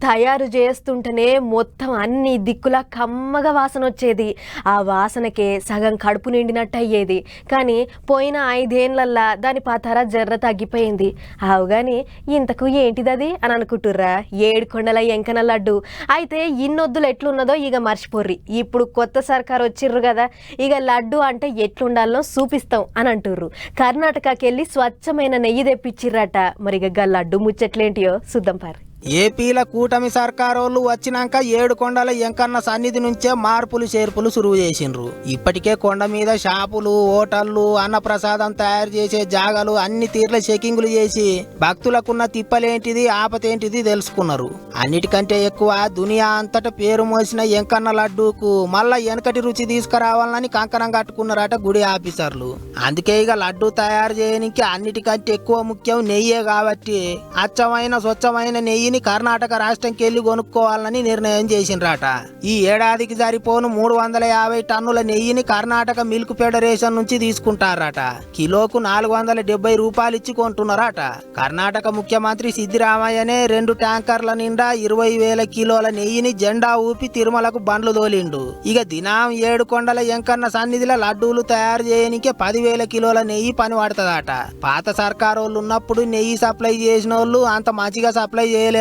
తయారు చేస్తుంటేనే మొత్తం అన్ని దిక్కులా కమ్మగా వాసన వచ్చేది. ఆ వాసనకే సగం కడుపు నిండినట్టు అయ్యేది. కానీ పోయిన 5 ఏళ్లల్లా దాని పాతర జర్ర తగ్గిపోయింది. అవుగాని ఇంతకు ఏంటిదది అని అనుకుంటుర్రా? ఏడుకొండల ఎంకన లడ్డు. అయితే ఇన్నొద్దులు ఎట్లున్నదో ఇక మర్చిపోర్రి. ఇప్పుడు కొత్త సర్కార్ వచ్చిర్రు కదా, ఇక లడ్డు అంటే ఎట్లుండాలో చూపిస్తాం అని అంటుర్రు. కర్ణాటకకి వెళ్ళి స్వచ్ఛమైన నెయ్యి తెప్పించిర్రట. మరి ఇక లడ్డు ముచ్చట్లేంటియో చూద్దాం పారి. ఏపీల కూటమి సర్కారోళ్ళు వచ్చినాక ఏడుకొండల ఎంకన్న సన్నిధి నుంచే మార్పులు చేర్పులు సురువు చేసిండ్రు. ఇప్పటికే కొండ మీద షాపులు, హోటళ్లు, అన్నప్రసాదం తయారు చేసే జాగాలు అన్ని తీర్ల చెకింగులు చేసి భక్తులకున్న తిప్పలేంటిది ఆపతేంటిది తెలుసుకున్నారు. అన్నిటికంటే ఎక్కువ దునియా అంతటా పేరు మోసిన ఎంకన్న లడ్డూకు మళ్ళా వెనకటి రుచి తీసుకురావాలని కంకణం కట్టుకున్నారట గుడి ఆఫీసర్లు. అందుకే ఇక లడ్డూ తయారు చేయడానికి అన్నిటికంటే ఎక్కువ ముఖ్యం నెయ్యే కాబట్టి అచ్చమైన స్వచ్ఛమైన నెయ్యి కర్ణాటక రాష్ట్రంకి వెళ్లి కొనుక్కోవాలని నిర్ణయం చేసిండ్రట. ఈ ఏడాదికి సరిపోను 350 టన్నుల నెయ్యిని కర్ణాటక మిల్క్ ఫెడరేషన్ నుంచి తీసుకుంటారట. కిలోకు 470 రూపాయలు ఇచ్చి కొంటున్నారట. కర్ణాటక ముఖ్యమంత్రి సిద్దిరామయ్యనే 2 ట్యాంకర్ల నిండా 20,000 కిలోల నెయ్యిని జెండా ఊపి తిరుమలకు బండ్లు తోలిండు. ఇక దినం ఏడుకొండల ఎంకన్న సన్నిధిలో లడ్డూలు తయారు చేయనికే 10,000 కిలోల నెయ్యి పని పడుతుందట. పాత సర్కారోళ్ళు ఉన్నప్పుడు నెయ్యి సప్లై చేసిన వాళ్ళు అంత మంచిగా సప్లై చేయలేదు.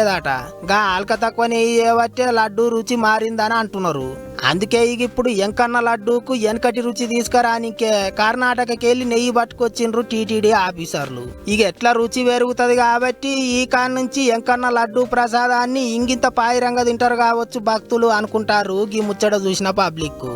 గా ఆల్క తక్కువ నెయ్యి చేయబట్టే లడ్డూ రుచి మారిందని అంటున్నారు. అందుకే ఇప్పుడు ఎంకన్న లడ్డూకు వెనకటి రుచి తీసుకురానికే కర్ణాటకకి వెళ్ళి నెయ్యి పట్టుకొచ్చిండ్రు టీటీడీ ఆఫీసర్లు. ఇక ఎట్లా రుచి పెరుగుతుంది కాబట్టి ఈ కాన్ నుంచి ఎంకన్న లడ్డూ ప్రసాదాన్ని ఇంగింత పాయిరంగా తింటారు కావచ్చు భక్తులు అనుకుంటారు. ఈ ముచ్చట చూసిన పబ్లిక్.